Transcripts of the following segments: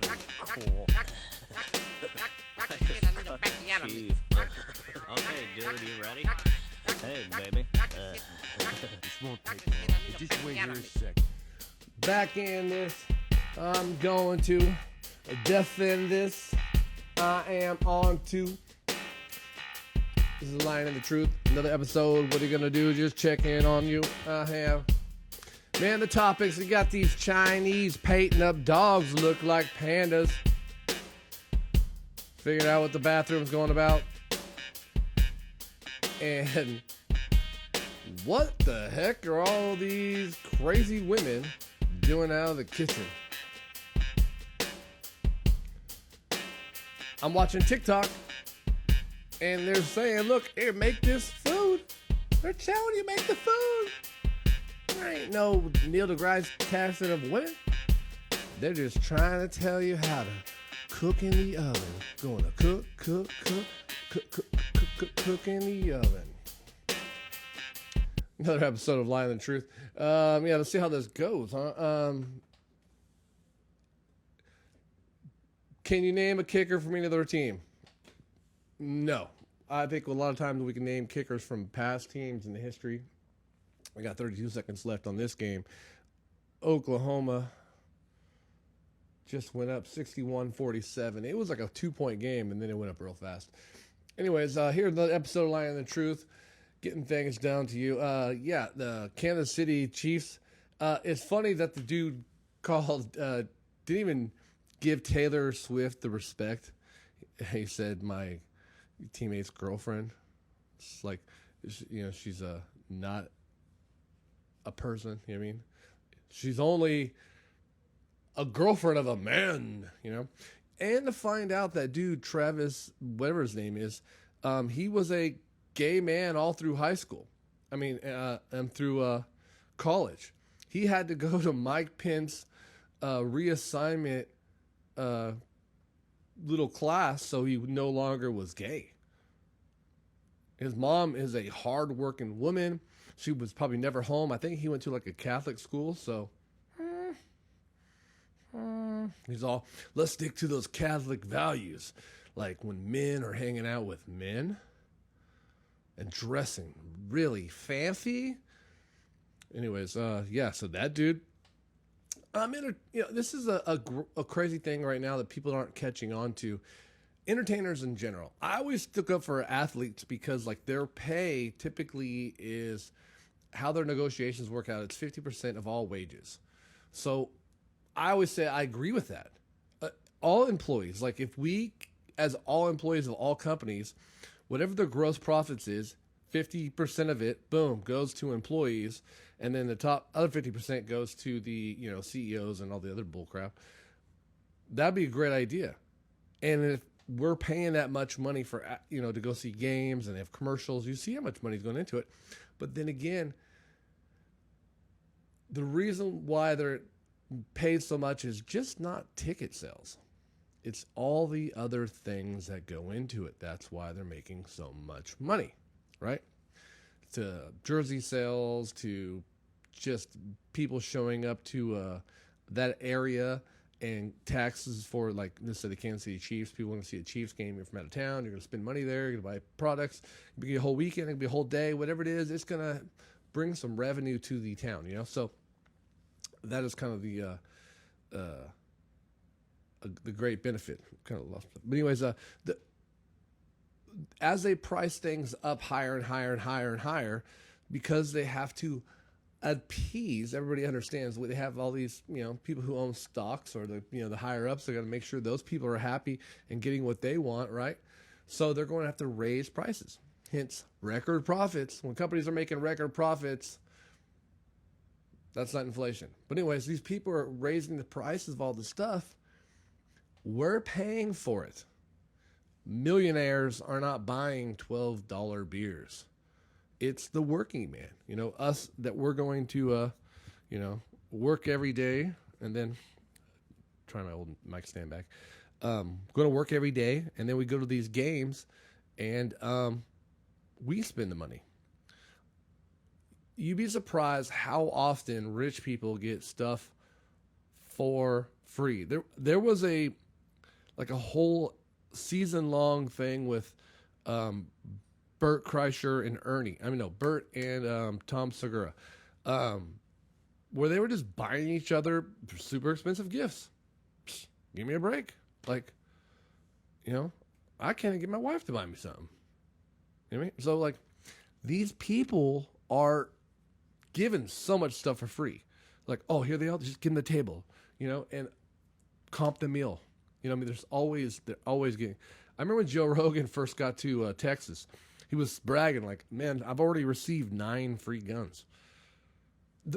fucking cool. Chief. Okay, dude, you ready? Hey, baby. This won't take long. Just wait here a sec. Back in this, I'm going to defend this. I am on to. This is Lying in the Truth. Another episode. What are you gonna do? Just check in on you. I have. Man, the topics. We got these Chinese painting up dogs look like pandas. Figured out what the bathroom's going about. And what the heck are all these crazy women doing out of the kitchen? I'm watching TikTok, and they're saying, look, here, make this food. They're telling you make the food. There ain't no Neil deGrasse Tyson of women. They're just trying to tell you how to cook in the oven. Going to cook in the oven. Another episode of Lying in the Truth. Let's see how this goes, huh? Can you name a kicker from any other team? No. I think a lot of times we can name kickers from past teams in the history. We got 32 seconds left on this game. Oklahoma just went up 61-47. It was like a 2-point game, and then it went up real fast. Anyways, here's the episode of Lying in the Truth. Getting things down to you. The Kansas City Chiefs. It's funny that the dude called, didn't even give Taylor Swift the respect. He said, my teammate's girlfriend. It's like, she's not a person, you know what I mean? She's only a girlfriend of a man, And to find out that dude, Travis, whatever his name is, he was a gay man all through high school. And through college. He had to go to Mike Pence reassignment little class so he no longer was gay. His mom is a hard-working woman. She was probably never home. I think he went to like a Catholic school, so he's all, let's stick to those Catholic values. Like when men are hanging out with men and dressing really fancy. Anyways, so that dude. This is a crazy thing right now that people aren't catching on to. Entertainers in general. I always stick up for athletes because like their pay typically is how their negotiations work out. It's 50% of all wages. So I always say I agree with that. All employees, like if we, as all employees of all companies, whatever their gross profits is, 50% of it, boom, goes to employees, and then the top other 50% goes to the CEOs and all the other bullcrap. That'd be a great idea. And if we're paying that much money for to go see games and have commercials, you see how much money's going into it. But then again, the reason why they're paid so much is just not ticket sales. It's all the other things that go into it. That's why they're making so much money, right? To jersey sales, to just people showing up to that area, and taxes for, like, let's say the Kansas City Chiefs. People want to see a Chiefs game. You're from out of town. You're going to spend money there. You're going to buy products. It could be a whole weekend. It could be a whole day. Whatever it is, it's going to bring some revenue to the town, So that is kind of the great benefit. Kind of lost it. But anyways, as they price things up higher and higher and higher and higher, because they have to appease, everybody understands they have all these people who own stocks, or the higher ups. They got to make sure those people are happy and getting what they want, right? So they're going to have to raise prices, hence record profits. When companies are making record profits, that's not inflation. But anyways, these people are raising the prices of all this stuff. We're paying for it. Millionaires are not buying $12 beers. It's the working man, us that we're going to, work every day, and then try my old mic stand back. Going to work every day, and then we go to these games, and we spend the money. You'd be surprised how often rich people get stuff for free. There was a whole season-long thing with Bert Kreischer and Bert and Tom Segura, where they were just buying each other super expensive gifts. Psst, give me a break. Like, I can't get my wife to buy me something. You know what I mean? So, like, these people are given so much stuff for free. Like, oh, here they are, just give them the table, and comp the meal. They're always getting. I remember when Joe Rogan first got to Texas, he was bragging like, man, I've already received 9 free guns.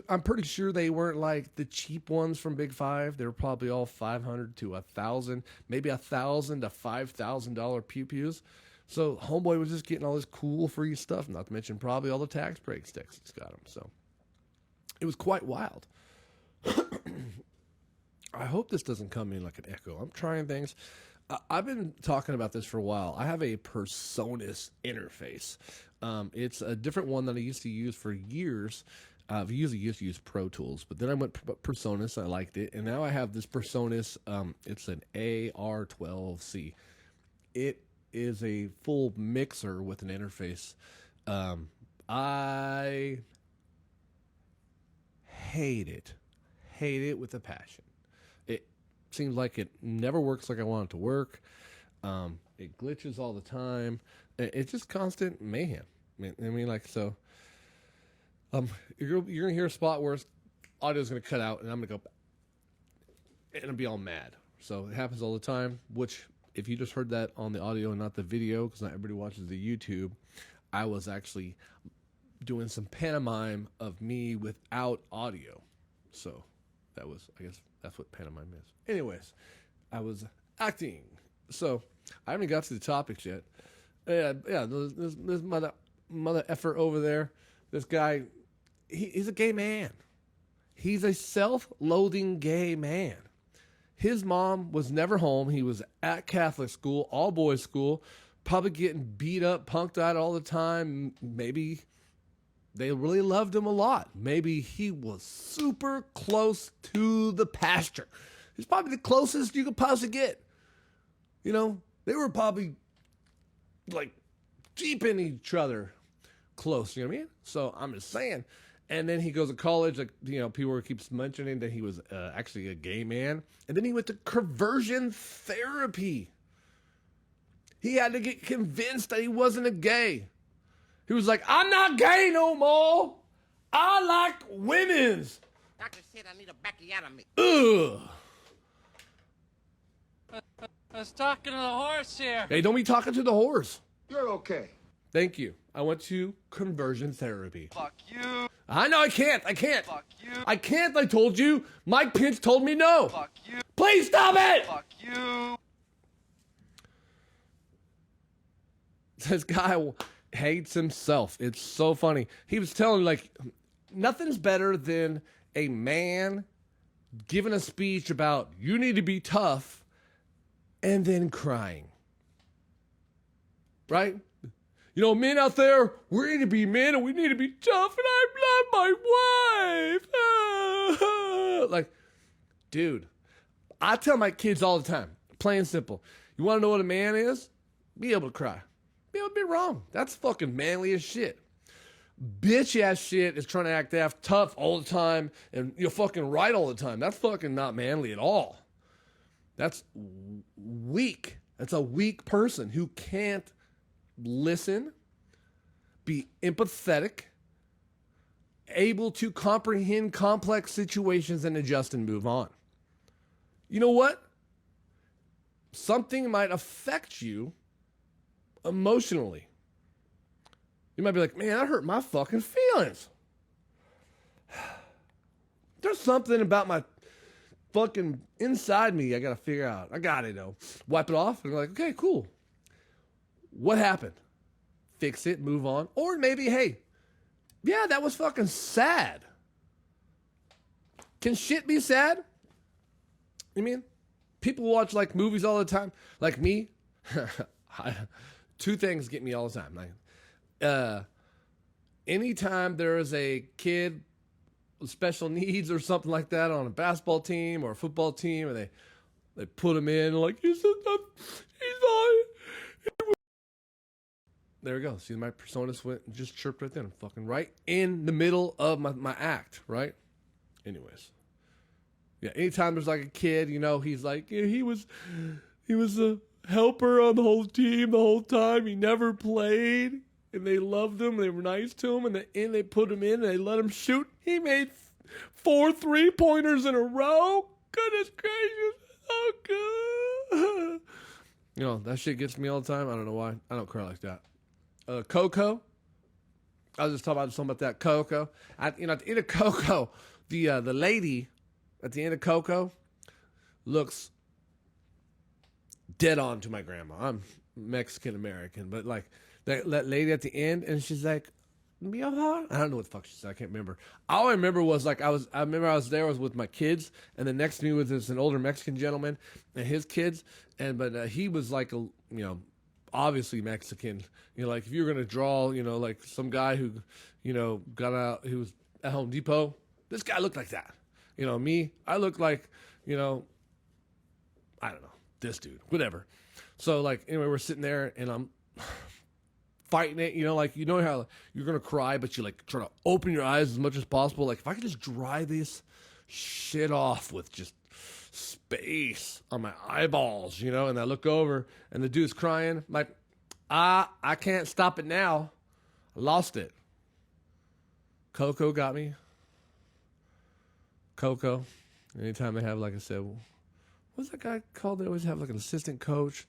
I'm pretty sure they weren't like the cheap ones from Big Five. They were probably all $500 to $1,000, maybe $1,000 to $5,000 pew-pews. So homeboy was just getting all this cool free stuff, not to mention probably all the tax breaks Texas got him. So it was quite wild. I hope this doesn't come in like an echo. I'm trying things. I've been talking about this for a while. I have a Personas interface. It's a different one that I used to use for years. I've usually used to use Pro Tools, but then I went Personas. I liked it. And now I have this Personas. It's an AR12C. It is a full mixer with an interface. I hate it. Hate it with a passion. It seems like it never works like I want it to work. It glitches all the time. It's just constant mayhem. So you're going to hear a spot where audio is going to cut out, and I'm going to go, and I'll be all mad. So it happens all the time, which if you just heard that on the audio and not the video, because not everybody watches the YouTube, I was actually doing some pantomime of me without audio. So that was, I guess that's what pantomime is. Anyways, I was acting. So I haven't got to the topics yet. This mother effer over there, this guy, he's a gay man. He's a self-loathing gay man. His mom was never home. He was at Catholic school, all boys school, probably getting beat up, punked out all the time. Maybe they really loved him a lot. Maybe he was super close to the pastor. He's probably the closest you could possibly get. They were probably like deep in each other close, you know what I mean? So I'm just saying. And then he goes to college, people keeps mentioning that he was actually a gay man. And then he went to conversion therapy. He had to get convinced that he wasn't a gay. He was like, I'm not gay no more. I like women's. Doctor said I need a backiotomy. Ugh. I was talking to the horse here. Hey, don't be talking to the horse. You're okay. Thank you. I went to conversion therapy. Fuck you. I know I can't. Fuck you. I can't, I told you. Mike Pence told me no. Fuck you. Please stop it! Fuck you. This guy hates himself. It's so funny. He was telling, nothing's better than a man giving a speech about you need to be tough and then crying. Right? Men out there, we need to be men and we need to be tough, and I love my wife. Dude, I tell my kids all the time, plain and simple, you want to know what a man is? Be able to cry. Be able to be wrong. That's fucking manly as shit. Bitch ass shit is trying to act tough all the time and you're fucking right all the time. That's fucking not manly at all. That's weak. That's a weak person who can't listen, be empathetic, able to comprehend complex situations and adjust and move on. You know what? Something might affect you emotionally. You might be like, man, that hurt my fucking feelings. There's something about my fucking inside me I gotta figure out. I got it though. Wipe it off and be like, okay, cool. What happened? Fix it, move on. Or maybe, hey, yeah, that was fucking sad. Can shit be sad? You mean? People watch movies all the time. Like me. Two things get me all the time. Anytime there is a kid special needs or something like that on a basketball team or a football team, and they put him in like he's fine. There we go. See, my personas went and just chirped right then. Fucking right in the middle of my act, right? Anyways. Yeah, anytime there's like a kid, you know, he's like, yeah, he was a helper on the whole team the whole time. He never played. And they loved him. They were nice to him. And they put him in and they let him shoot. He made 4 3-pointers in a row. Goodness gracious. Oh, good. You know, that shit gets me all the time. I don't know why. I don't cry like that. Coco. I was just talking about that Coco. At the end of Coco, the lady at the end of Coco looks dead on to my grandma. I'm Mexican American, but like that lady at the end, and she's like, "Mi amor?" I don't know what the fuck she said. I can't remember. All I remember was like I was there. I was with my kids, and then next to me was an older Mexican gentleman and his kids, but he was like obviously Mexican. You know, like if you're gonna draw, you know, like some guy who, you know, got out, who was at Home Depot. This guy looked like that. You know, me, I look like, you know, I don't know, this dude, whatever. So like, anyway, we're sitting there and I'm fighting it, you know, like, you know how you're gonna cry, but you like try to open your eyes as much as possible. Like if I could just dry this shit off with just space on my eyeballs, you know, and I look over and the dude's crying. I'm like, I can't stop it now. I lost it. Coco got me. Coco. Anytime they have, like I said, what's that guy called? They always have like an assistant coach.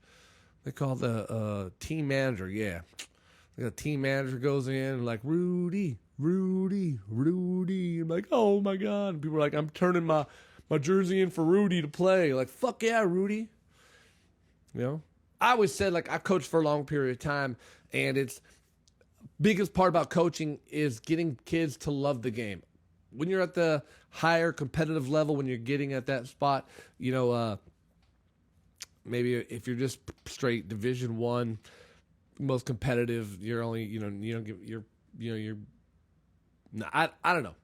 They call the team manager. Yeah. Like a team manager goes in and like, Rudy. I'm like, oh my God. And people are like, I'm turning my jersey in for Rudy to play. Like, fuck yeah, Rudy. You know? I always said, like, I coached for a long period of time, and it's biggest part about coaching is getting kids to love the game. When you're at the higher competitive level, when you're getting at that spot, you know, maybe if you're just straight Division I, most competitive, you're only, you know, you don't get, I don't know.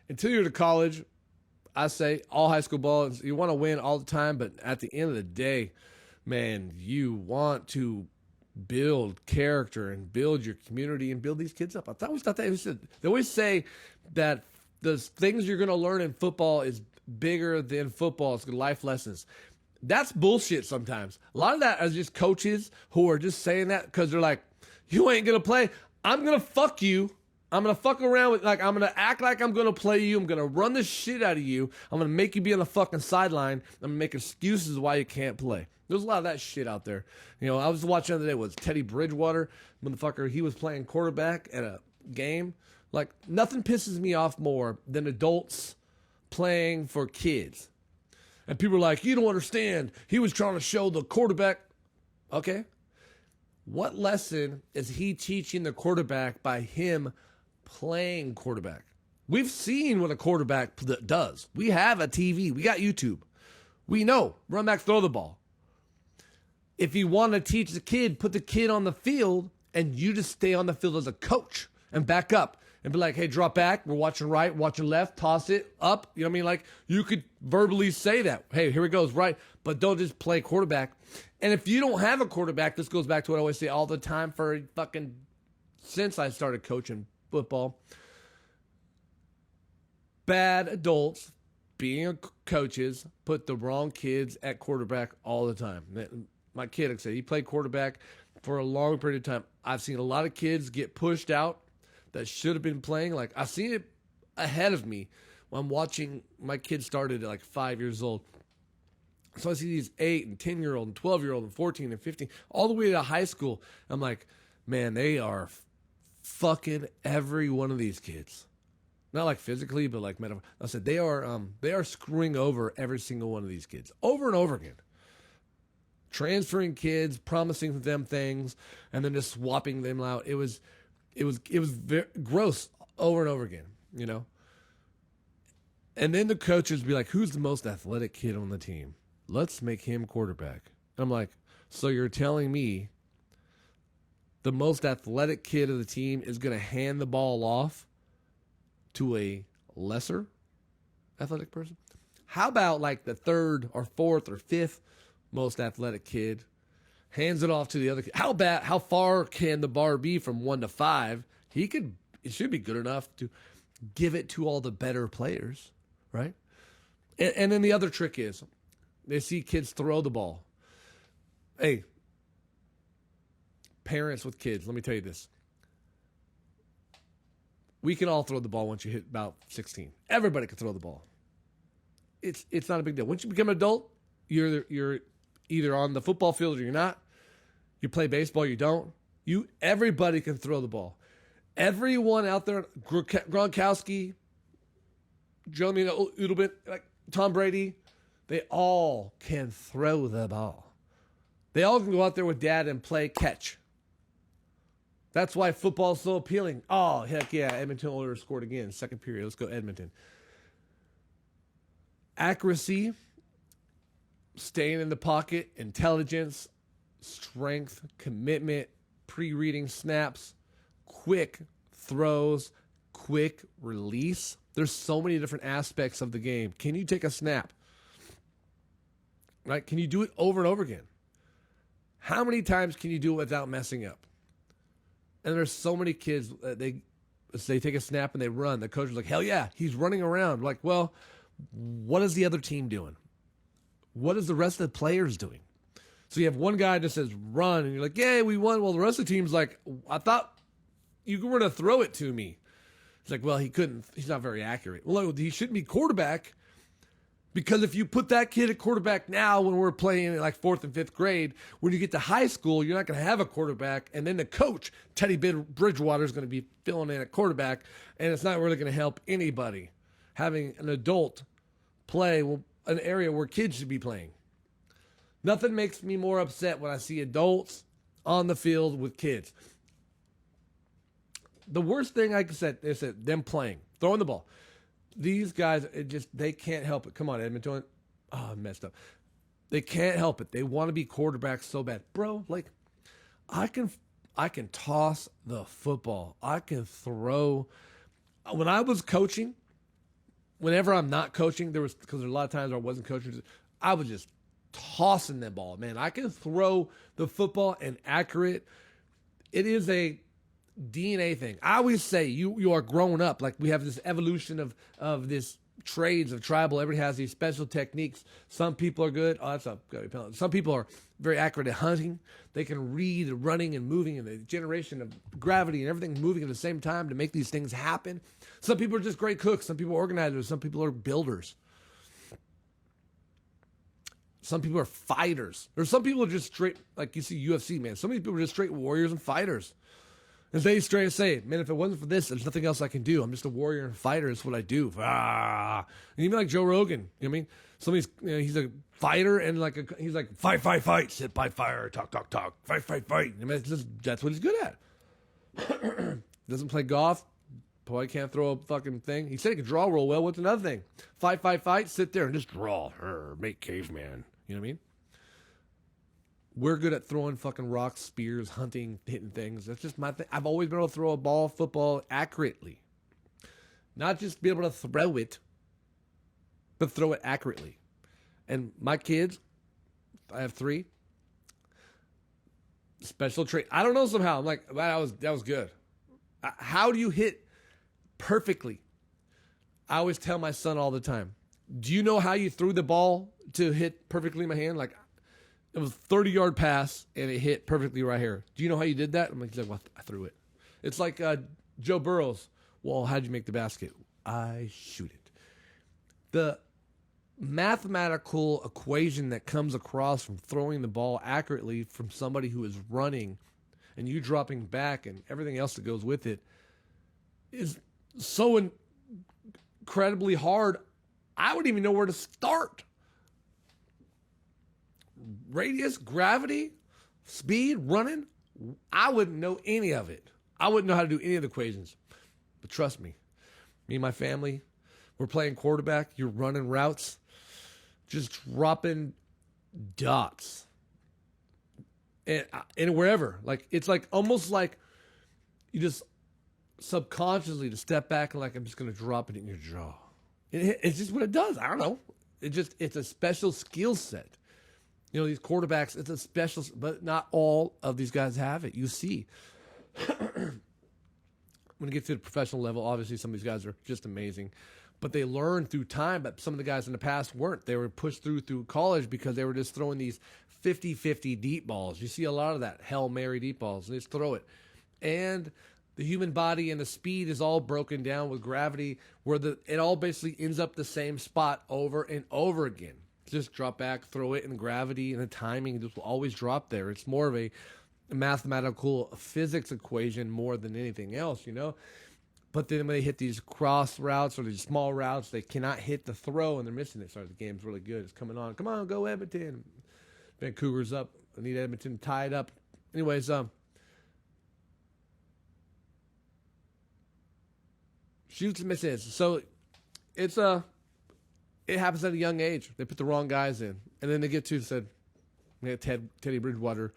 Until you're to college, I say all high school ball, you want to win all the time, but at the end of the day, man, you want to build character and build your community and build these kids up. I always thought that they always say that the things you're going to learn in football is bigger than football. It's life lessons. That's bullshit sometimes. A lot of that is just coaches who are just saying that because they're like, you ain't going to play. I'm going to fuck you. I'm going to fuck around with, like, I'm going to act like I'm going to play you. I'm going to run the shit out of you. I'm going to make you be on the fucking sideline. I'm going to make excuses why you can't play. There's a lot of that shit out there. You know, I was watching the other day was Teddy Bridgewater, motherfucker. He was playing quarterback at a game. Like, nothing pisses me off more than adults playing for kids. And people are like, you don't understand. He was trying to show the quarterback. Okay. What lesson is he teaching the quarterback by him playing quarterback? We've seen what a quarterback does. We have a TV. We got YouTube. We know. Run back, throw the ball. If you want to teach the kid, put the kid on the field, and you just stay on the field as a coach and back up and be like, hey, drop back. We're watching right, watching left, toss it up. You know what I mean? Like, you could verbally say that. Hey, here it goes, right. But don't just play quarterback. And if you don't have a quarterback, this goes back to what I always say all the time since I started coaching football. Bad adults, being coaches, put the wrong kids at quarterback all the time. My kid, like I said, he played quarterback for a long period of time. I've seen a lot of kids get pushed out that should have been playing. Like, I've seen it ahead of me when I'm watching my kids started at like 5 years old. So I see these 8 and 10-year-old and 12-year-old and 14 and 15, all the way to high school. I'm like, man, they are fucking every one of these kids. Not like physically, but like metaphor. I said they are screwing over every single one of these kids over and over again. Transferring kids, promising them things, and then just swapping them out. It was very gross over and over again, you know. And then the coaches be like, "Who's the most athletic kid on the team? Let's make him quarterback." And I'm like, "So you're telling me the most athletic kid of the team is going to hand the ball off to a lesser athletic person? How about like the third or fourth or fifth most athletic kid hands it off to the other kid? How far can the bar be from 1 to 5? It should be good enough to give it to all the better players, right? And then the other trick is they see kids throw the ball. Hey, parents with kids, let me tell you this. We can all throw the ball once you hit about 16. Everybody can throw the ball. It's not a big deal. Once you become an adult, you're either on the football field or you're not. You play baseball, you don't. Everybody can throw the ball. Everyone out there, Gronkowski, Joe Reuben, like Tom Brady, they all can throw the ball. They all can go out there with dad and play catch. That's why football is so appealing. Oh, heck yeah, Edmonton Oilers scored again. Second period, let's go Edmonton. Accuracy, staying in the pocket, intelligence, strength, commitment, pre-reading snaps, quick throws, quick release. There's so many different aspects of the game. Can you take a snap? Right? Can you do it over and over again? How many times can you do it without messing up? And there's so many kids, they take a snap and they run. The coach is like, hell yeah, he's running around. Like, well, what is the other team doing? What is the rest of the players doing? So you have one guy that says run, and you're like, yay, we won. Well, the rest of the team's like, I thought you were going to throw it to me. It's like, well, he couldn't. He's not very accurate. Well, he shouldn't be quarterback, because if you put that kid at quarterback now when we're playing in like 4th and 5th grade, when you get to high school, you're not going to have a quarterback. And then the coach, Teddy Bridgewater, is going to be filling in at quarterback, and it's not really going to help anybody having an adult play an area where kids should be playing. Nothing makes me more upset when I see adults on the field with kids. The worst thing I can say is that them playing, throwing the ball. These guys, they can't help it. Come on, Edmonton. Oh, I messed up. They can't help it. They want to be quarterbacks so bad. Bro, like, I can toss the football. I can throw. When I was coaching, whenever I'm not coaching, because there's a lot of times where I wasn't coaching, I was just tossing that ball. Man, I can throw the football and accurate. It is a DNA thing. I always say you are growing up. Like, we have this evolution of this trades of tribal. Everybody has these special techniques. Some people are good. Oh, that's a good penalty. Some people are very accurate at hunting. They can read running and moving and the generation of gravity and everything moving at the same time to make these things happen. Some people are just great cooks. Some people are organizers. Some people are builders. Some people are fighters. Or some people are just straight, like you see UFC, man. Some of these people are just straight warriors and fighters. And they straight say, man, if it wasn't for this, there's nothing else I can do. I'm just a warrior and fighter. It's what I do. And even like Joe Rogan, you know what I mean? Somebody's, he's a fighter and he's like, fight, sit by fire, talk, fight. I mean, that's what he's good at. Doesn't play golf. Boy, can't throw a fucking thing. He said he could draw real well. What's another thing? Fight, sit there and just draw. Make caveman. You know what I mean? We're good at throwing fucking rocks, spears, hunting, hitting things. That's just my thing. I've always been able to throw a ball, football accurately. Not just be able to throw it, but throw it accurately. And my kids, I have 3. Special trait. I don't know somehow. I'm like, that was good. How do you hit perfectly? I always tell my son all the time, do you know how you threw the ball to hit perfectly in my hand? Like, it was a 30-yard pass, and it hit perfectly right here. Do you know how you did that? I'm like, he's like, well, I threw it. It's like Joe Burrows. Well, how'd you make the basket? I shoot it. The mathematical equation that comes across from throwing the ball accurately from somebody who is running and you dropping back and everything else that goes with it is so incredibly hard. I wouldn't even know where to start. Radius, gravity, speed, running, I wouldn't know any of it. I wouldn't know how to do any of the equations. But trust me and my family, we're playing quarterback, you're running routes, just dropping dots. And wherever. Like, it's like almost like you just subconsciously to step back and like, I'm just going to drop it in your jaw. It's just what it does. I don't know. It's a special skill set. You know, these quarterbacks, it's a special, but not all of these guys have it. You see. When it gets to the professional level, obviously some of these guys are just amazing. But they learn through time, but some of the guys in the past weren't. They were pushed through college because they were just throwing these 50-50 deep balls. You see a lot of that, Hail Mary deep balls. They just throw it. And the human body and the speed is all broken down with gravity, where it all basically ends up the same spot over and over again. Just drop back, throw it, and gravity and the timing just will always drop there. It's more of a mathematical physics equation more than anything else, you know? But then when they hit these cross routes or these small routes, they cannot hit the throw and they're missing it. Sorry, the game's really good. It's coming on. Come on, go Edmonton. Vancouver's up. I need Edmonton tied up. Anyways, shoots and misses. So it happens at a young age. They put the wrong guys in. And then they get Teddy Bridgewater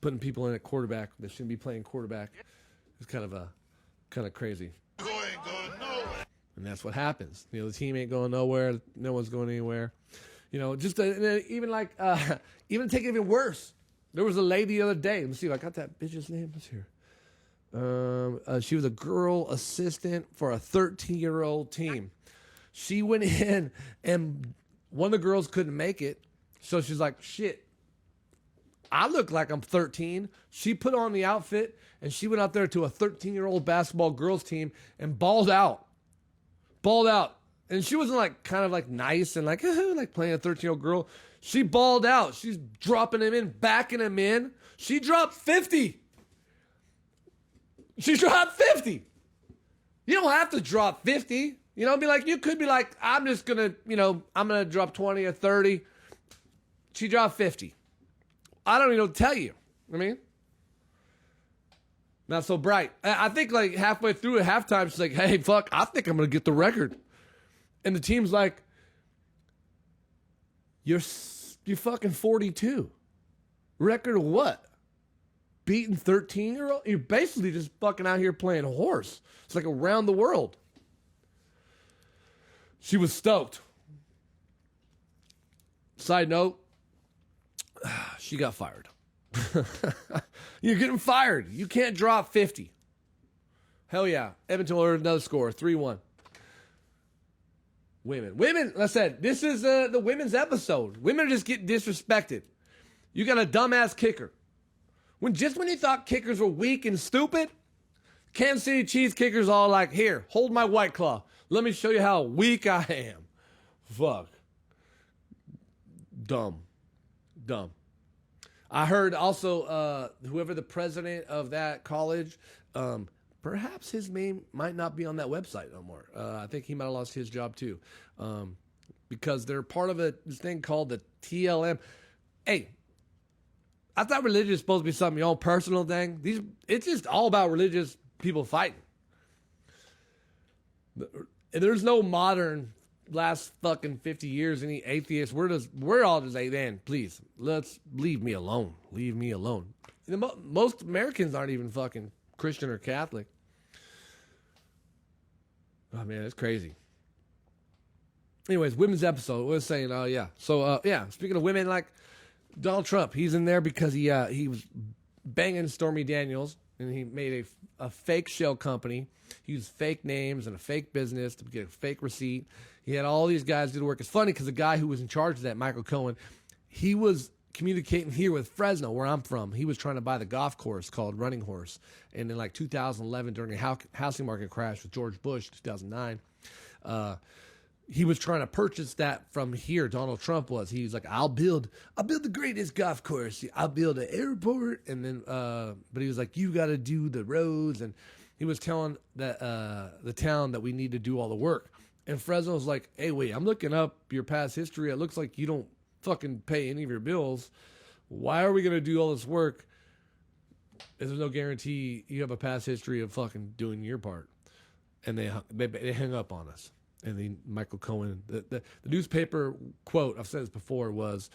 putting people in at quarterback. They shouldn't be playing quarterback. It's kind of crazy. And that's what happens. You know, the team ain't going nowhere. No one's going anywhere. You know, just even take it even worse. There was a lady the other day. Let me see if I got that bitch's name. Let's hear. She was a girl assistant for a 13-year-old team. She went in and one of the girls couldn't make it. So she's like, shit, I look like I'm 13. She put on the outfit and she went out there to a 13-year-old basketball girls team and balled out. And she wasn't like kind of like nice and like playing a 13-year-old girl. She balled out. She's dropping him in, backing him in. She dropped 50. You don't have to drop 50. You know, you could be like, I'm just going to, I'm going to drop 20 or 30. She dropped 50. I don't even know what to tell you. I mean, not so bright. I think like halfway through at halftime, she's like, hey, fuck, I think I'm going to get the record. And the team's like, you're fucking 42. Record of what? Beating 13-year-old? You're basically just fucking out here playing horse. It's like around the world. She was stoked. Side note, she got fired. You're getting fired. You can't drop 50. Hell yeah. Edmonton ordered another score, 3-1. Women, like I said, this is the women's episode. Women are just getting disrespected. You got a dumbass kicker. When you thought kickers were weak and stupid, Kansas City Chiefs kickers all like, here, hold my White Claw. Let me show you how weak I am. Fuck. Dumb. I heard also whoever the president of that college, perhaps his name might not be on that website no more. I think he might have lost his job too, because they're part of this thing called the TLM. Hey, I thought religion is supposed to be something your own personal thing. It's just all about religious people fighting. There's no modern last fucking 50 years any atheists. We're all just like, man, please, let's leave me alone. Leave me alone. Most Americans aren't even fucking Christian or Catholic. Oh man, it's crazy. Anyways, women's episode. We're saying, yeah. So speaking of women, like Donald Trump, he's in there because he was banging Stormy Daniels and he made a fake shell company. He used fake names and a fake business to get a fake receipt. He had all these guys do the work. It's funny because the guy who was in charge of that, Michael Cohen, he was communicating here with Fresno, where I'm from. He was trying to buy the golf course called Running Horse. And in like 2011, during a housing market crash with George Bush, 2009, he was trying to purchase that from here. Donald Trump was. He was like, I'll build the greatest golf course. I'll build an airport. And then, but he was like, you got to do the roads. And he was telling the town that we need to do all the work. And Fresno was like, hey, wait, I'm looking up your past history. It looks like you don't fucking pay any of your bills. Why are we going to do all this work if there's no guarantee you have a past history of fucking doing your part? And they hung up on us. And then Michael Cohen, the newspaper quote, I've said this before, was,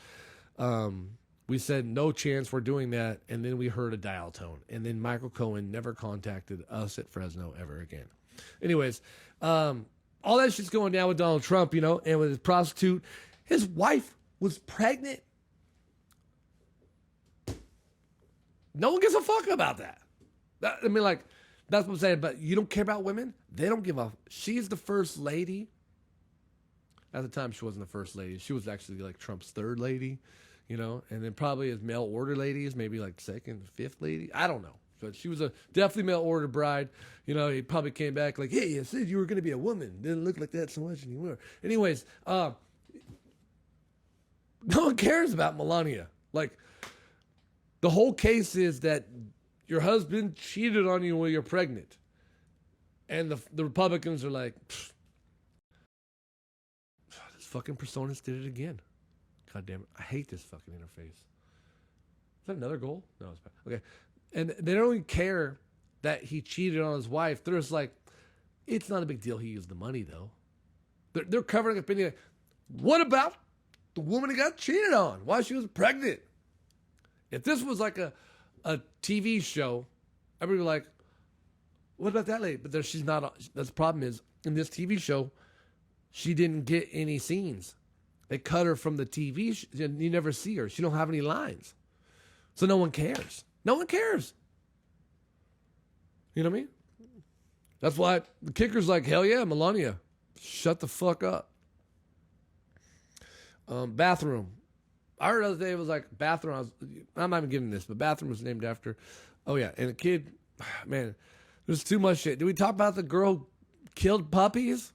we said no chance we're doing that. And then we heard a dial tone. And then Michael Cohen never contacted us at Fresno ever again. Anyways, all that shit's going down with Donald Trump, you know, and with his prostitute. His wife was pregnant. No one gives a fuck about that. I mean, like, that's what I'm saying. But you don't care about women? They don't give a... She's the first lady. At the time, she wasn't the first lady. She was actually, like, Trump's third lady, you know? And then probably his mail order ladies, maybe, like, second, fifth lady. I don't know. But she was a definitely mail order bride. You know, he probably came back like, hey, I said you were going to be a woman. Didn't look like that so much anymore. Anyways, no one cares about Melania. Like, the whole case is that your husband cheated on you when you're pregnant. And the Republicans are like, this fucking personas did it again. God damn it. I hate this fucking interface. Is that another goal? No, it's bad. Okay. And they don't even care that he cheated on his wife. They're just like, it's not a big deal he used the money, though. They're covering up anything. What about the woman he got cheated on while she was pregnant? If this was like a TV show, everybody would be like, what about that lady? But she's not. That's the problem is, in this TV show, she didn't get any scenes. They cut her from the TV. You never see her. She don't have any lines. So no one cares. No one cares. You know what I mean? That's why the kicker's like, hell yeah, Melania, shut the fuck up. Bathroom. I heard the other day it was like bathroom. I'm not even giving this, but bathroom was named after. Oh yeah, and a kid, man, there's too much shit. Did we talk about the girl who killed puppies?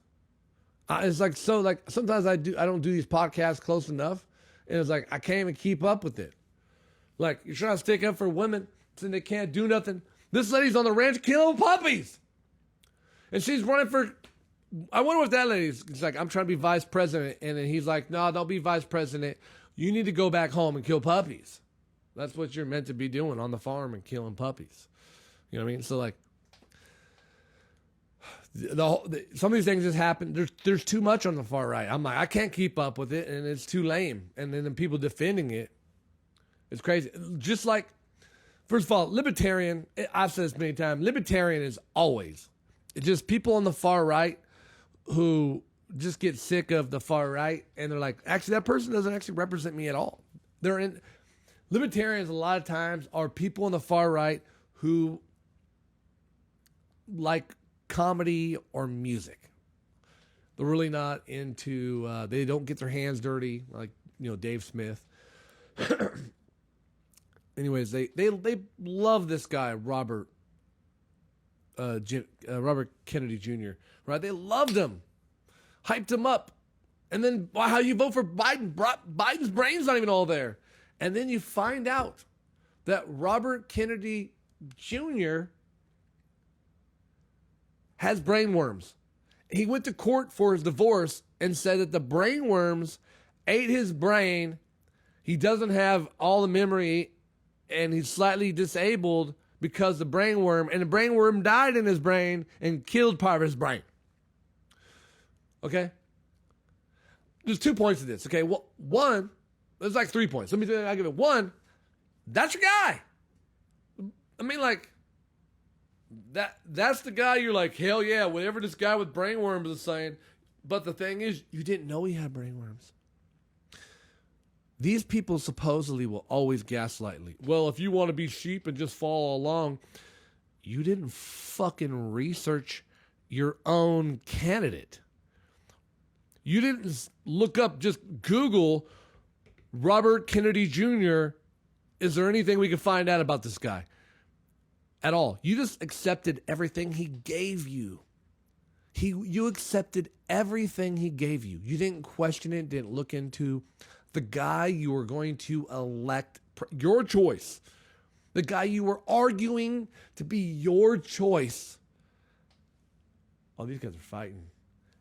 It's like, so like sometimes I don't do these podcasts close enough, and it's like I can't even keep up with it. Like, you're trying to stick up for women, and they can't do nothing. This lady's on the ranch killing puppies. And she's running for... I wonder what that lady's... It's like, I'm trying to be vice president. And then he's like, no, don't be vice president. You need to go back home and kill puppies. That's what you're meant to be doing on the farm and killing puppies. You know what I mean? So, like... some of these things just happen. There's too much on the far right. I'm like, I can't keep up with it, and it's too lame. And then the people defending it, it's crazy. Just like, first of all, libertarian, I've said this many times, libertarian is always. It's just people on the far right who just get sick of the far right, and they're like, actually, that person doesn't actually represent me at all. Libertarians a lot of times are people on the far right who like comedy or music. They're really not into, they don't get their hands dirty, like, you know, Dave Smith. Anyways, they love this guy, Robert Kennedy Jr., right? They loved him, hyped him up. And then how you vote for Biden? Biden's brain's not even all there. And then you find out that Robert Kennedy Jr. has brainworms. He went to court for his divorce and said that the brainworms ate his brain. He doesn't have all the memory, and he's slightly disabled because the brainworm died in his brain and killed part of his brain. Okay? There's 2 points to this, okay? Well, one, there's like 3 points. I'll give it one. That's your guy. I mean, like, that's the guy you're like, hell yeah, whatever this guy with brainworms is saying. But the thing is, you didn't know he had brainworms. These people supposedly will always gaslight. Well, if you want to be sheep and just follow along, you didn't fucking research your own candidate. You didn't look up, just Google Robert Kennedy Jr. Is there anything we can find out about this guy? At all. You just accepted everything he gave you. You accepted everything he gave you. You didn't question it, didn't look into the guy you were going to elect, your choice. The guy you were arguing to be your choice. Oh, these guys are fighting.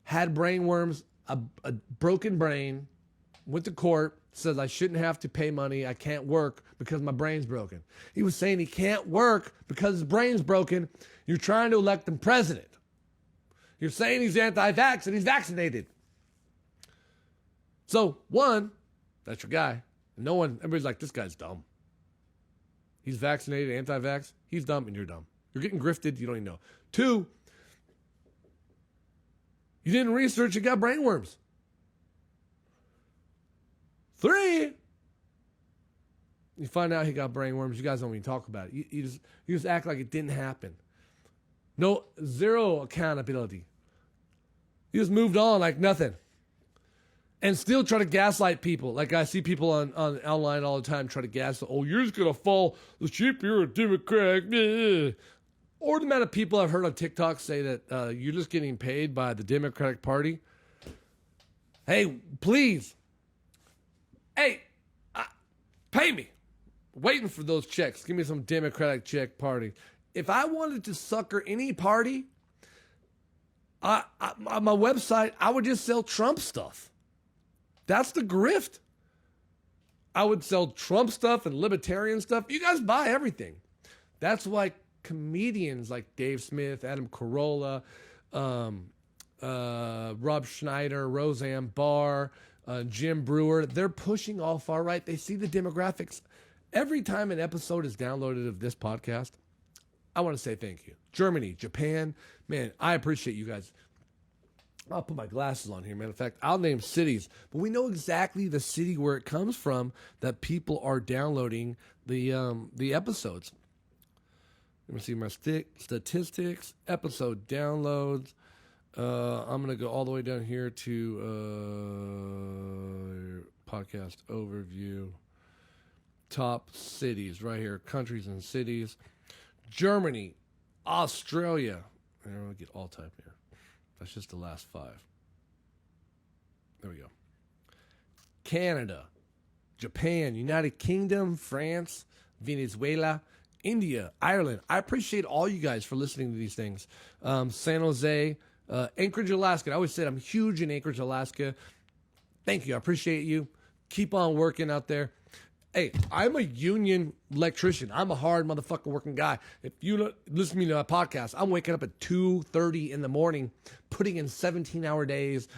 Had brainworms, a broken brain, went to court, says I shouldn't have to pay money, I can't work because my brain's broken. He was saying he can't work because his brain's broken. You're trying to elect him president. You're saying he's anti-vax and he's vaccinated. So, one, that's your guy. Everybody's like, this guy's dumb. He's vaccinated, anti-vax. He's dumb and you're dumb. You're getting grifted, you don't even know. Two, You didn't research, you got brainworms. 3, you find out he got brainworms. You guys don't even talk about it. You just act like it didn't happen. No, zero accountability. You just moved on like nothing. And still try to gaslight people. Like I see people on online all the time try to gaslight. Oh, you're just going to fall the sheep. You're a Democrat. Or the amount of people I've heard on TikTok say that you're just getting paid by the Democratic Party. Hey, please. Hey, pay me. Waiting for those checks. Give me some Democratic check party. If I wanted to sucker any party, on my website, I would just sell Trump stuff. That's the grift. I would sell Trump stuff and libertarian stuff. You guys buy everything. That's why comedians like Dave Smith, Adam Carolla, Rob Schneider, Roseanne Barr, Jim Brewer, they're pushing all far right. They see the demographics. Every time an episode is downloaded of this podcast, I want to say thank you. Germany, Japan, man, I appreciate you guys. I'll put my glasses on here, man. In fact, I'll name cities, but we know exactly the city where it comes from that people are downloading the episodes. Let me see my statistics, episode downloads. I'm going to go all the way down here to podcast overview. Top cities right here, countries and cities. Germany, Australia. I'm going to get all type here. That's just the last 5. There we go. Canada, Japan, United Kingdom, France, Venezuela, India, Ireland. I appreciate all you guys for listening to these things. San Jose, Anchorage, Alaska. I always said I'm huge in Anchorage, Alaska. Thank you. I appreciate you. Keep on working out there. Hey, I'm a union electrician. I'm a hard motherfucking working guy. If you listen to me to my podcast, I'm waking up at 2:30 in the morning, putting in 17-hour days,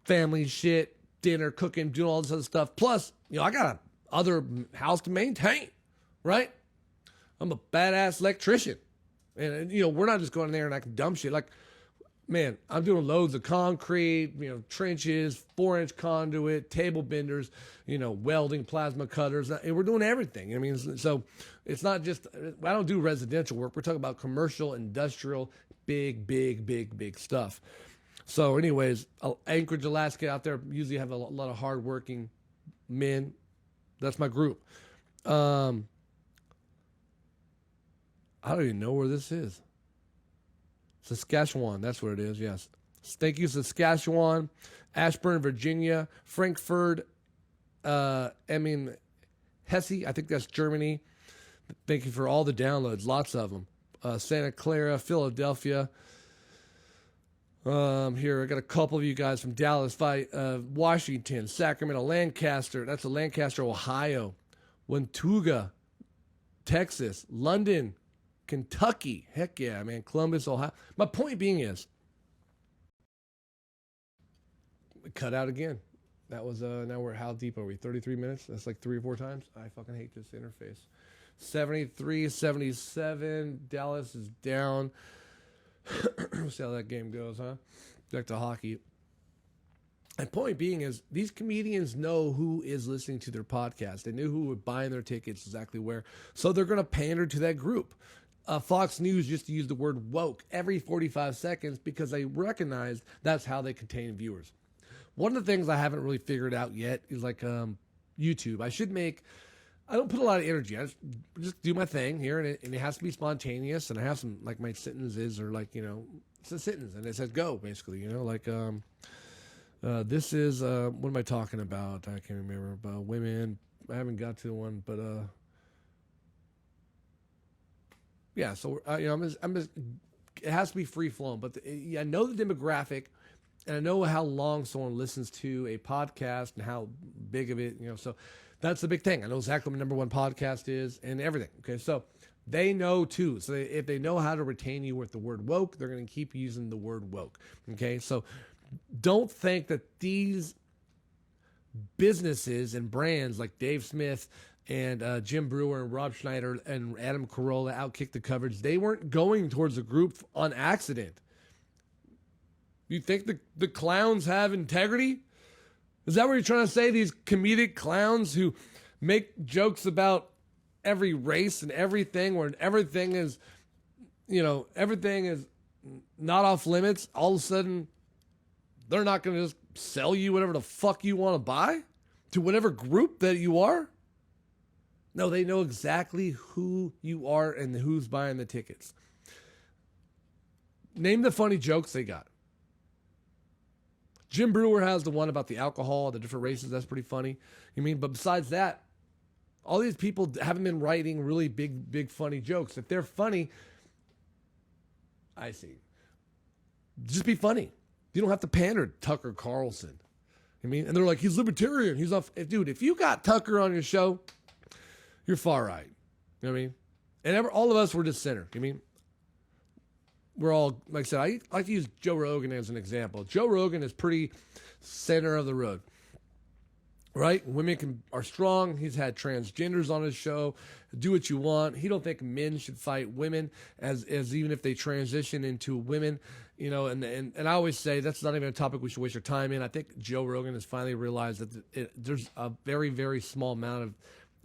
family shit, dinner, cooking, doing all this other stuff. Plus, I got a other house to maintain, right? I'm a badass electrician. And, we're not just going in there and acting dumb shit. Like, man, I'm doing loads of concrete, trenches, 4-inch conduit, table benders, welding, plasma cutters, and we're doing everything. I mean, so it's not just, I don't do residential work. We're talking about commercial, industrial, big stuff. So anyways, Anchorage, Alaska out there usually have a lot of hardworking men. That's my group. I don't even know where this is. Saskatchewan, that's what it is, yes. Thank you, Saskatchewan, Ashburn, Virginia, Frankfurt, Hesse, I think that's Germany. Thank you for all the downloads, lots of them. Santa Clara, Philadelphia. Here, I got a couple of you guys from Dallas, Washington, Sacramento, Lancaster, that's a Lancaster, Ohio, Wentuga, Texas, London, Kentucky, heck yeah, man, Columbus, Ohio. My point being is, cut out again. That was, now how deep are we? 33 minutes? That's like 3 or 4 times. I fucking hate this interface. 73, 77, Dallas is down. We'll see how that game goes, huh? Back to hockey. And point being is, these comedians know who is listening to their podcast. They knew who would buy their tickets, exactly where. So they're going to pander to that group. Fox News used to use the word woke every 45 seconds because they recognized that's how they contain viewers. One of the things I haven't really figured out yet is like YouTube. I don't put a lot of energy. I just do my thing here, and it has to be spontaneous. And I have some, like my sentences are like, it's a sentence, and it says go, basically, this is, what am I talking about? I can't remember. About women. I haven't got to one, but yeah, so I'm just, it has to be free flowing. But I know the demographic, and I know how long someone listens to a podcast and how big of it, so that's the big thing. I know exactly what my number one podcast is and everything. Okay, so they know too. So if they know how to retain you with the word woke, they're going to keep using the word woke. Okay, so don't think that these businesses and brands like Dave Smith and Jim Brewer and Rob Schneider and Adam Carolla outkicked the coverage. They weren't going towards the group on accident. You think the clowns have integrity? Is that what you're trying to say? These comedic clowns who make jokes about every race and everything, where everything is, everything is not off limits. All of a sudden, they're not going to just sell you whatever the fuck you want to buy to whatever group that you are. No, they know exactly who you are and who's buying the tickets. Name the funny jokes they got. Jim Brewer has the one about the alcohol, the different races. That's pretty funny. But besides that, all these people haven't been writing really big funny jokes. If they're funny, I see. Just be funny. You don't have to pander to Tucker Carlson. And they're like, he's libertarian. He's off. Dude, if you got Tucker on your show, you're far right. You know what I mean? And all of us were just center. We're all, like I said, I like to use Joe Rogan as an example. Joe Rogan is pretty center of the road, right? Women are strong. He's had transgenders on his show. Do what you want. He don't think men should fight women as even if they transition into women, and I always say that's not even a topic we should waste our time in. I think Joe Rogan has finally realized that there's a very, very small amount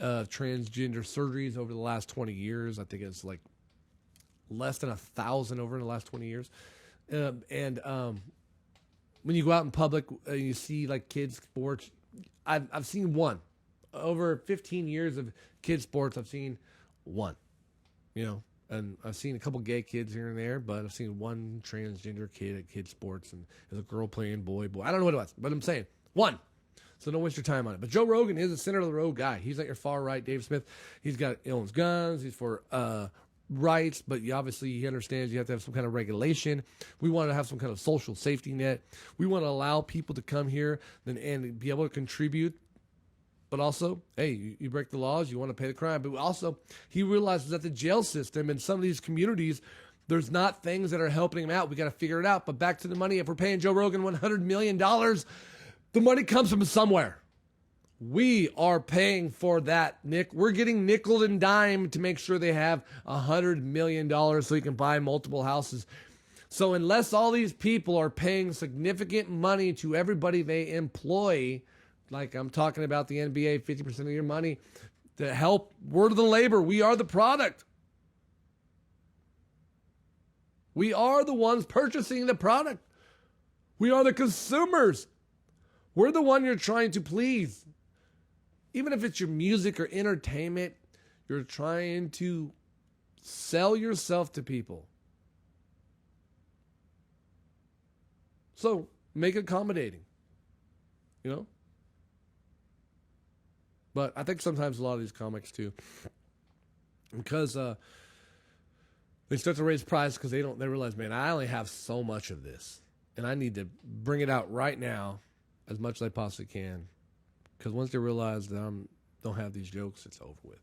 of transgender surgeries over the last 20 years. I think it's like less than 1,000 over in the last 20 years. When you go out in public, you see like kids sports. I've seen one. Over 15 years of kids sports, I've seen one. And I've seen a couple gay kids here and there, but I've seen one transgender kid at kids sports, and there's a girl playing boy. I don't know what it was, but I'm saying one. So don't waste your time on it. But Joe Rogan is a center of the road guy. He's like your far right Dave Smith. He owns guns. He's for rights, but obviously he understands you have to have some kind of regulation. We want to have some kind of social safety net. We want to allow people to come here and be able to contribute. But also, hey, you break the laws, you want to pay the crime. But also, he realizes that the jail system in some of these communities, there's not things that are helping him out. We got to figure it out. But back to the money. If we're paying Joe Rogan $100 million, the money comes from somewhere. We are paying for that, Nick. We're getting nickel and dime to make sure they have $100 million so you can buy multiple houses. So unless all these people are paying significant money to everybody they employ, like I'm talking about the NBA, 50% of your money to help, we're the labor. We are the product. We are the ones purchasing the product. We are the consumers. We're the one you're trying to please. Even if it's your music or entertainment, you're trying to sell yourself to people. So make it accommodating, But I think sometimes a lot of these comics too, because they start to raise prices because they realize, man, I only have so much of this, and I need to bring it out right now as much as I possibly can. Because once they realize that I don't have these jokes, it's over with.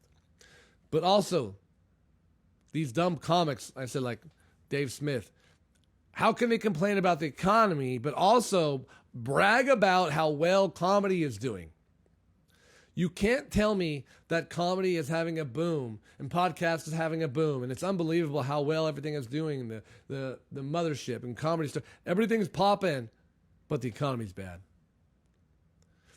But also, these dumb comics, I said like Dave Smith, how can they complain about the economy, but also brag about how well comedy is doing? You can't tell me that comedy is having a boom and podcast is having a boom, and it's unbelievable how well everything is doing, the mothership and comedy stuff. Everything's popping, but the economy's bad.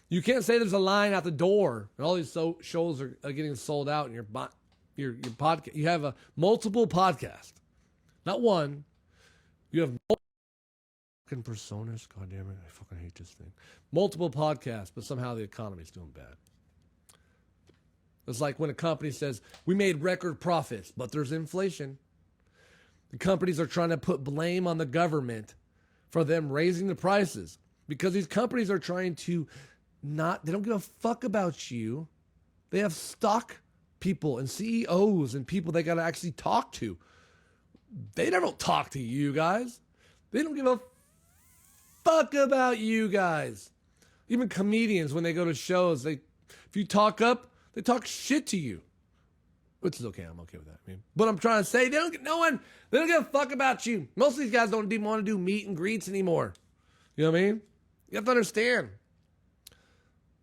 You can't say there's a line out the door and all these shows are getting sold out and your podcast. You have multiple podcasts, not one. You have fucking personas. God damn it, I fucking hate this thing. Multiple podcasts, but somehow the economy's doing bad. It's like when a company says we made record profits, but there's inflation. The companies are trying to put blame on the government for them raising the prices because these companies are trying to. They don't give a fuck about you. They have stock people and CEOs and people they got to actually talk to. They never talk to you guys. They don't give a fuck about you guys. Even comedians, when they go to shows, if you talk up, they talk shit to you. Which is okay. I'm okay with that. But I'm trying to say, they don't give a fuck about you. Most of these guys don't even want to do meet and greets anymore. You know what I mean? You have to understand.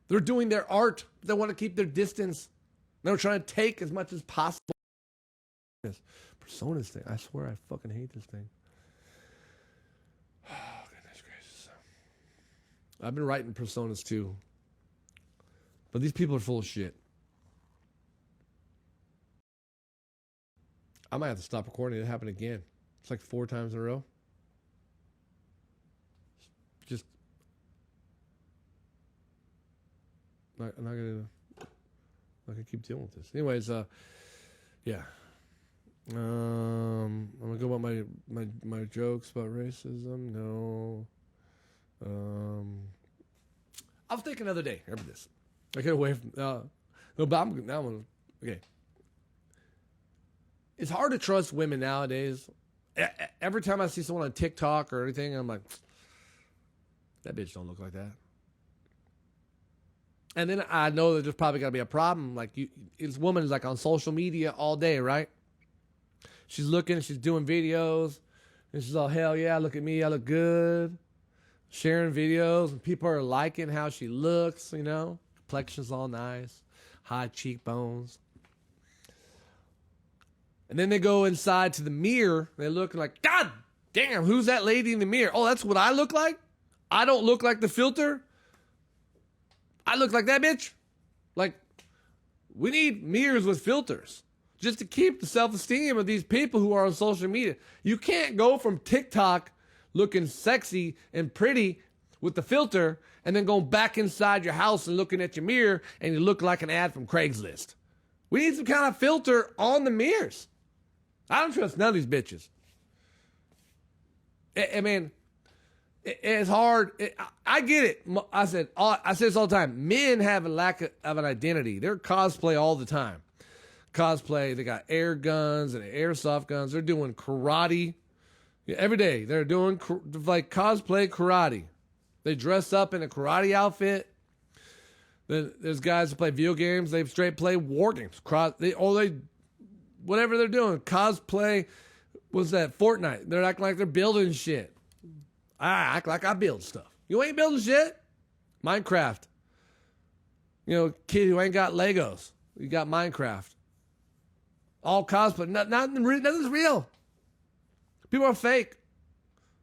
They're doing their art. They want to keep their distance. They're trying to take as much as possible. This personas thing. I swear I fucking hate this thing. Oh, goodness. I've been writing personas too. But these people are full of shit. I might have to stop recording. It happened again. It's like 4 times in a row. Just I'm not gonna keep dealing with this. Anyways, yeah. I'm gonna go about my jokes about racism. No. I'll take another day after this. I get away from no, but I'm gonna okay. It's hard to trust women nowadays. Every time I see someone on TikTok or anything, I'm like, that bitch don't look like that. And then I know that there's probably got to be a problem. Like, this woman is like on social media all day, right? She's looking, she's doing videos, and she's all, hell yeah, look at me, I look good. Sharing videos, and people are liking how she looks, you know? Complexion's all nice, high cheekbones. And then they go inside to the mirror. And they look like, God damn, who's that lady in the mirror? Oh, that's what I look like? I don't look like the filter? I look like that bitch? Like, we need mirrors with filters just to keep the self-esteem of these people who are on social media. You can't go from TikTok looking sexy and pretty with the filter and then going back inside your house and looking at your mirror and you look like an ad from Craigslist. We need some kind of filter on the mirrors. I don't trust none of these bitches. I mean, it's hard. I get it. I say this all the time. Men have a lack of an identity. They're cosplay all the time. Cosplay. They got air guns and airsoft guns. They're doing karate every day. They're doing like cosplay karate. They dress up in a karate outfit. Then there's guys that play video games. They straight play war games. Whatever they're doing, cosplay. What's that? Fortnite. They're acting like they're building shit. I act like I build stuff. You ain't building shit. Minecraft. You know, kid who ain't got Legos. You got Minecraft. All cosplay. Nothing's real. People are fake.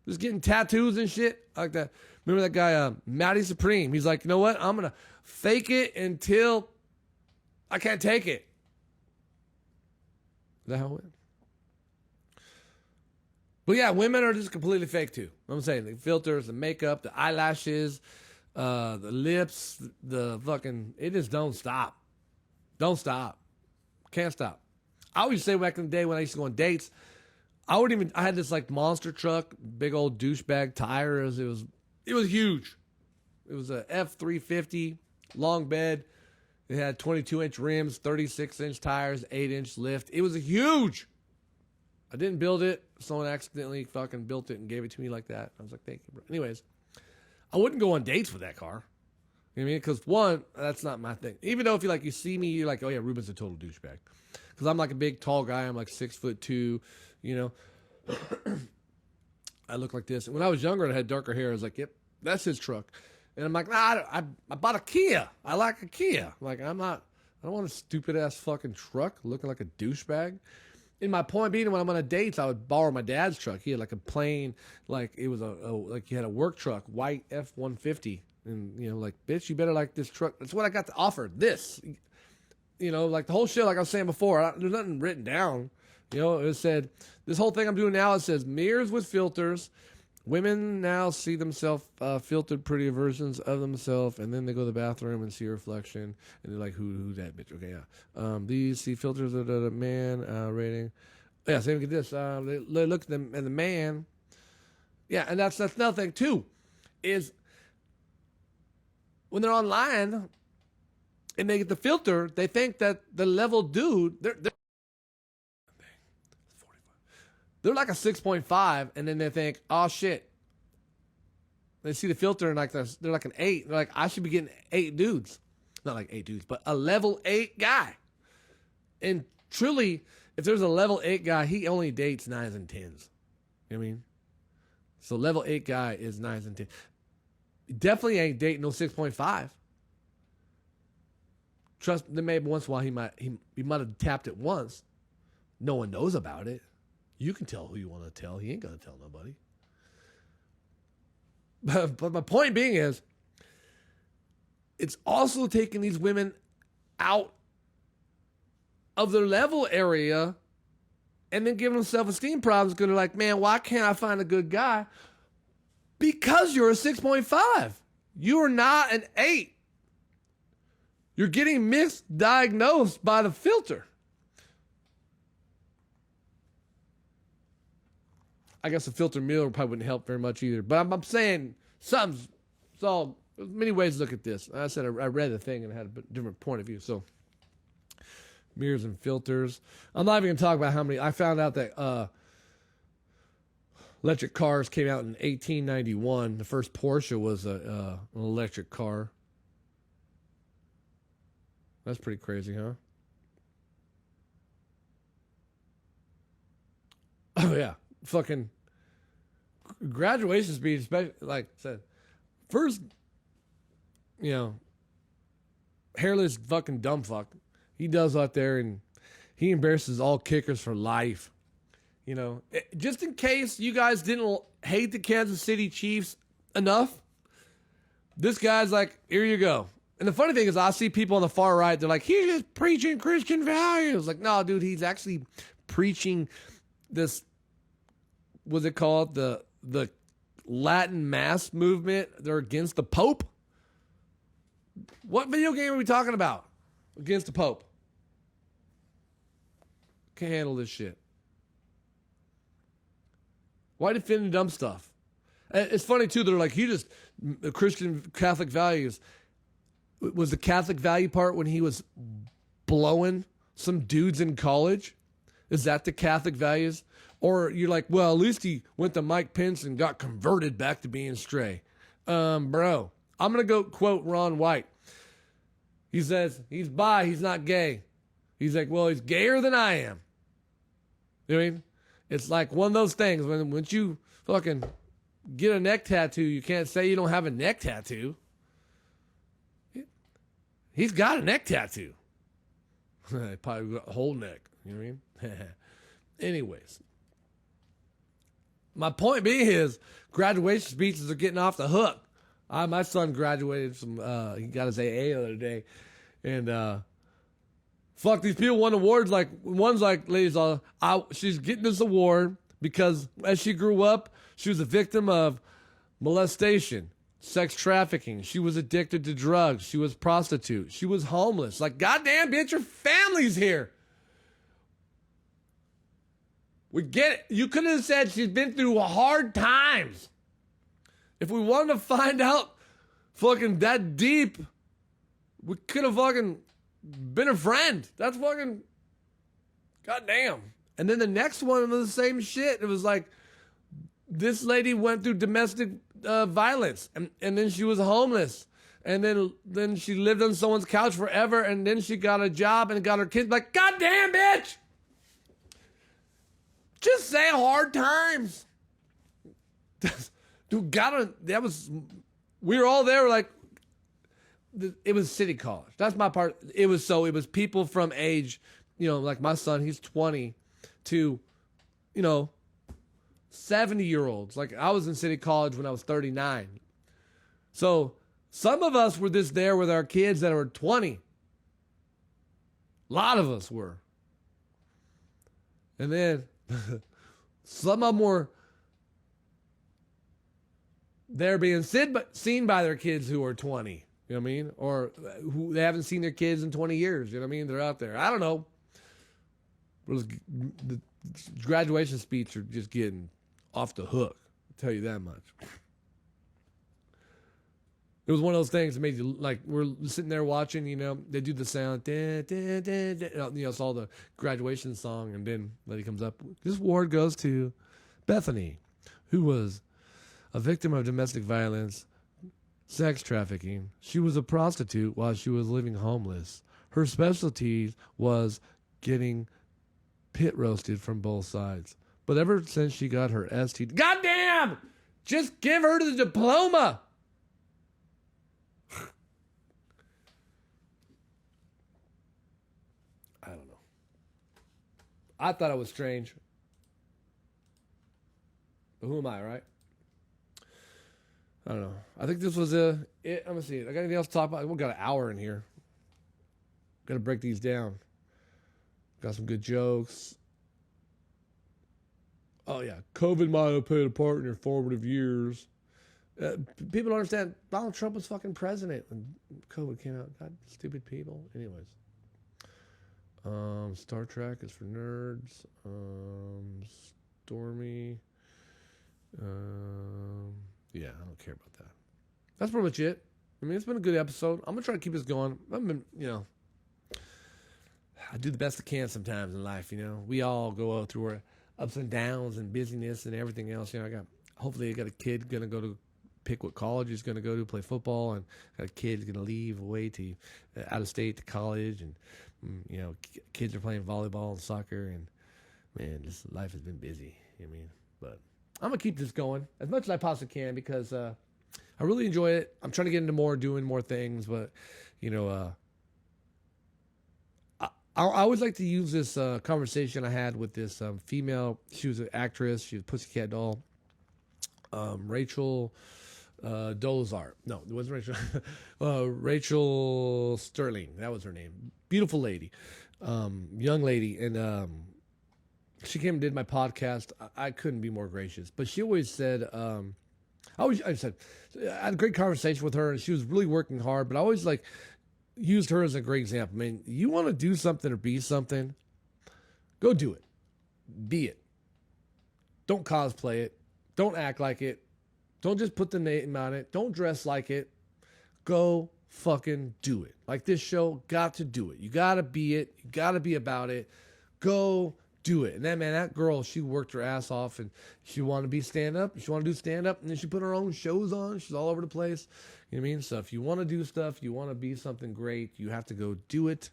Just getting tattoos and shit like that. Remember that guy, Matty Supreme? He's like, you know what? I'm going to fake it until I can't take it. Is that how it went? But yeah, women are just completely fake too. I'm saying the filters, the makeup, the eyelashes, the lips, the fucking, it just don't stop. Don't stop. Can't stop. I always say back in the day when I used to go on dates, I had this like monster truck, big old douchebag tires. It was huge. It was a F350, long bed. It had 22-inch rims, 36-inch tires, 8-inch lift. It was huge. I didn't build it. Someone accidentally fucking built it and gave it to me like that. I was like, thank you, bro. Anyways, I wouldn't go on dates with that car. You know what I mean? Because one, that's not my thing. Even though if you see me, you're like, oh yeah, Reuben's a total douchebag. Because I'm like a big, tall guy. I'm like 6'2", you know. I look like this. And when I was younger and I had darker hair, I was like, yep, that's his truck. And I'm like, nah, I bought a Kia. I like a Kia. Like, I don't want a stupid-ass fucking truck looking like a douchebag. And my point being, when I'm on a date, I would borrow my dad's truck. He had like a plain, like it was like he had a work truck, white F-150. And, you know, like, bitch, you better like this truck. That's what I got to offer. This, you know, like the whole shit, like I was saying before, there's nothing written down. You know, it said, this whole thing I'm doing now, it says mirrors with filters. Women now see themselves, filtered, prettier versions of themselves, and then they go to the bathroom and see a reflection, and they're like, who's that bitch? Okay, yeah. These see filters of the man rating. Yeah, so look at this. They look at them and the man. Yeah, and that's another thing, too, is when they're online and they get the filter, they think that the level dude, they're like a 6.5, and then they think, oh, shit. They see the filter, and like they're like an 8. They're like, I should be getting 8 dudes. Not like 8 dudes, but a level 8 guy. And truly, if there's a level 8 guy, he only dates 9s and 10s. You know what I mean? So level 8 guy is 9s and 10s. Definitely ain't dating no 6.5. Trust, then maybe once in a while he might have tapped it once. No one knows about it. You can tell who you want to tell. He ain't going to tell nobody. But my point being is, it's also taking these women out of their level area and then giving them self-esteem problems because they're like, man, why can't I find a good guy? Because you're a 6.5. You are not an 8. You're getting misdiagnosed by the filter. I guess a filter meal probably wouldn't help very much either. But I'm saying something's... So, there's many ways to look at this. I said I read the thing and had a different point of view. So, mirrors and filters. I'm not even going to talk about how many. I found out that electric cars came out in 1891. The first Porsche was an electric car. That's pretty crazy, huh? Oh, yeah. Fucking graduation speech, especially, like I said, first, hairless fucking dumb fuck. He does out there and he embarrasses all kickers for life. Just in case you guys didn't hate the Kansas City Chiefs enough, this guy's like, here you go. And the funny thing is I see people on the far right, they're like, he's just preaching Christian values. Like, no, dude, he's actually preaching this, what's it called? The Latin mass movement. They're against the Pope. What video game are we talking about? Against the Pope. Can't handle this shit. Why defend the dumb stuff? It's funny too. They're like, he just Christian Catholic values. Was the Catholic value part when he was blowing some dudes in college? Is that the Catholic values? Or you're like, well, at least he went to Mike Pence and got converted back to being straight. Bro, I'm going to go quote Ron White. He says, he's bi, he's not gay. He's like, well, he's gayer than I am. You know what I mean? It's like one of those things. Once you fucking get a neck tattoo, you can't say you don't have a neck tattoo. He's got a neck tattoo. Probably got a whole neck. You know what I mean? Anyways. My point being is graduation speeches are getting off the hook. My son graduated from, he got his AA the other day. And, fuck, these people won awards. Like, one's like, ladies, she's getting this award because as she grew up, she was a victim of molestation, sex trafficking. She was addicted to drugs. She was prostitute. She was homeless. Like, goddamn, bitch, your family's here. We get it. You could have said she's been through hard times. If we wanted to find out fucking that deep, we could have fucking been a friend. That's fucking goddamn. And then the next one was the same shit. It was like this lady went through domestic violence and then she was homeless. And then she lived on someone's couch forever and then she got a job and got her kids. Like, goddamn, bitch! Just say hard times. Dude, we were all there like, it was city college. That's my part. It was people from age, like my son, he's 20 to, 70-year-olds. Like I was in city college when I was 39. So some of us were there with our kids that were 20. A lot of us were. And then some of them were there being seen by their kids who are 20. You know what I mean? Or who they haven't seen their kids in 20 years. You know what I mean? They're out there. I don't know. The graduation speech are just getting off the hook. I'll tell you that much. It was one of those things that made you, like, we're sitting there watching, they do the sound, it's all the graduation song, and then lady comes up. This award goes to Bethany, who was a victim of domestic violence, sex trafficking. She was a prostitute while she was living homeless. Her specialty was getting pit roasted from both sides. But ever since she got her STD, goddamn! Just give her the diploma! I don't know. I thought it was strange. But who am I, right? I don't know. I think this was it. Let me see. I got anything else to talk about? We got an hour in here. Got to break these down. Got some good jokes. Oh, yeah. COVID might have played a part in your formative years. People don't understand. Donald Trump was fucking president when COVID came out. God, stupid people. Anyways. Star Trek is for nerds. Stormy. Yeah, I don't care about that. That's pretty much it. I mean, it's been a good episode. I'm going to try to keep this going. I've been, I do the best I can sometimes in life, We all go through our ups and downs and busyness and everything else. Hopefully I got a kid going to go to pick what college he's going to go to play football, and got a kid going to leave away to out of state to college, and kids are playing volleyball and soccer, and man, this life has been busy. But I'm gonna keep this going as much as I possibly can because I really enjoy it. I'm trying to get into doing more things, but I always like to use this conversation I had with this female. She was an actress. She was a Pussycat Doll. Rachel Dolezal. No, it wasn't Rachel. Rachel Sterling. That was her name. Beautiful lady. Young lady. And she came and did my podcast. I couldn't be more gracious. But she always said, I had a great conversation with her, and she was really working hard. But I always used her as a great example. I mean, you want to do something or be something, go do it. Be it. Don't cosplay it. Don't act like it. Don't just put the name on it. Don't dress like it. Go fucking do it. Like this show, got to do it. You got to be it. You got to be about it. Go do it. And that girl, she worked her ass off, and she wanted to be stand-up. She wanted to do stand-up, and then she put her own shows on. She's all over the place. You know what I mean? So if you want to do stuff, you want to be something great, you have to go do it.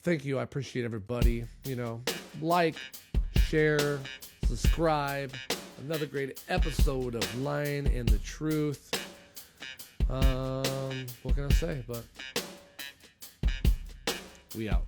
Thank you. I appreciate everybody. Like, share, subscribe. Another great episode of Lying and the Truth. What can I say? But we out.